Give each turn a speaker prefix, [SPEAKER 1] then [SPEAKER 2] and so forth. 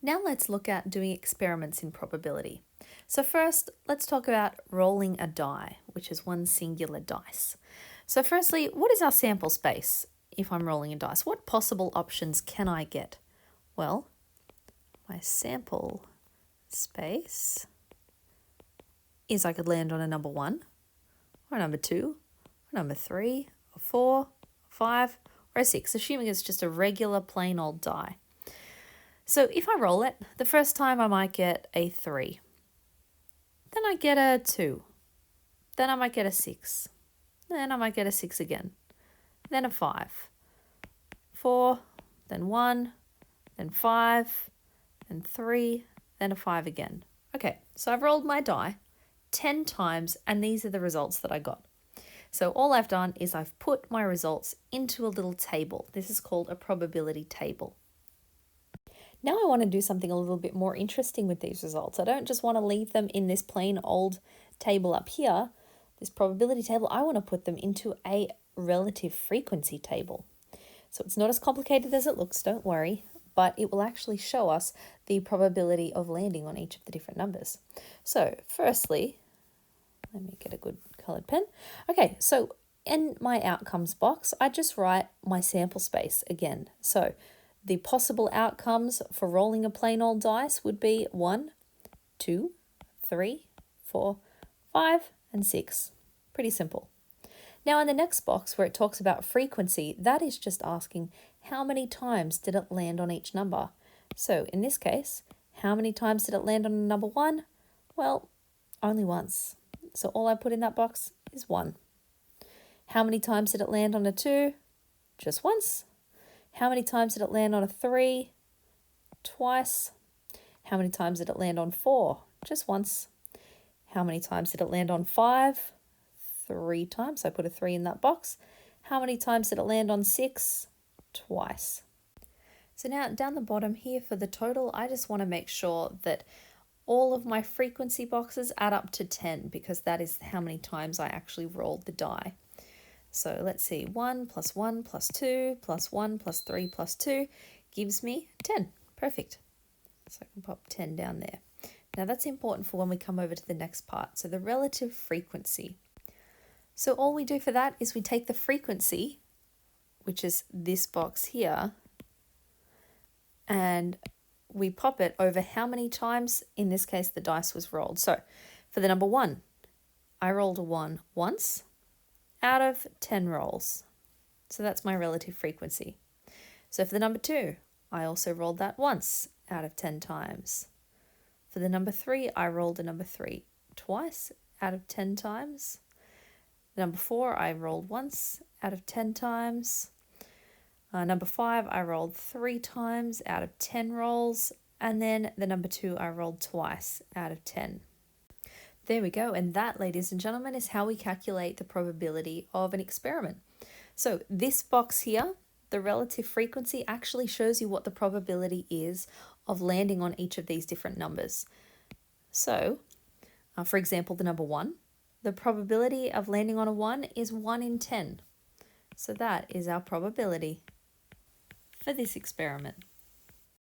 [SPEAKER 1] Now let's look at doing experiments in probability. So first, let's talk about rolling a die, which is one singular dice. So firstly, what is our sample space if I'm rolling a dice? What possible options can I get? Well, my sample space is I could land on a number 1, or a number 2, or number 3, or 4, or 5, or a 6, assuming it's just a regular plain old die. So if I roll it, the first time I might get a 3. Then I get a 2. Then I might get a 6. Then I might get a 6 again. Then a 5. 4, then 1, then 5, then 3, then a 5 again. Okay, so I've rolled my die 10 times and these are the results that I got. So all I've done is I've put my results into a little table. This is called a probability table. Now I want to do something a little bit more interesting with these results. I don't just want to leave them in this plain old table up here, this probability table. I want to put them into a relative frequency table. So it's not as complicated as it looks, don't worry, but it will actually show us the probability of landing on each of the different numbers. So firstly, let me get a good colored pen. Okay, so in my outcomes box, I just write my sample space again. So the possible outcomes for rolling a plain old dice would be 1, 2, 3, 4, 5, and 6. Pretty simple. Now in the next box where it talks about frequency, that is just asking how many times did it land on each number. So in this case, how many times did it land on number 1? Well, only once. So all I put in that box is 1. How many times did it land on a 2? Just once. How many times did it land on a 3? Twice. How many times did it land on 4? Just once. How many times did it land on 5? 3 times. So I put a 3 in that box. How many times did it land on 6? Twice. So now down the bottom here for the total, I just want to make sure that all of my frequency boxes add up to 10 because that is how many times I actually rolled the die. So let's see, 1 plus 1 plus 2 plus 1 plus 3 plus 2 gives me 10. Perfect. So I can pop 10 down there. Now that's important for when we come over to the next part. So the relative frequency. So all we do for that is we take the frequency, which is this box here, and we pop it over how many times, in this case, the dice was rolled. So for the number 1, I rolled a 1 once out of 10 rolls. So that's my relative frequency. So for the number 2, I also rolled that once out of 10 times. For the number 3, I rolled a number 3 twice out of 10 times. The number 4, I rolled once out of 10 times. Number 5, I rolled 3 times out of 10 rolls. And then the number 2, I rolled twice out of 10. There we go. And that, ladies and gentlemen, is how we calculate the probability of an experiment. So this box here, the relative frequency, actually shows you what the probability is of landing on each of these different numbers. So, for example, the number 1, the probability of landing on a 1 is 1 in 10. So that is our probability for this experiment.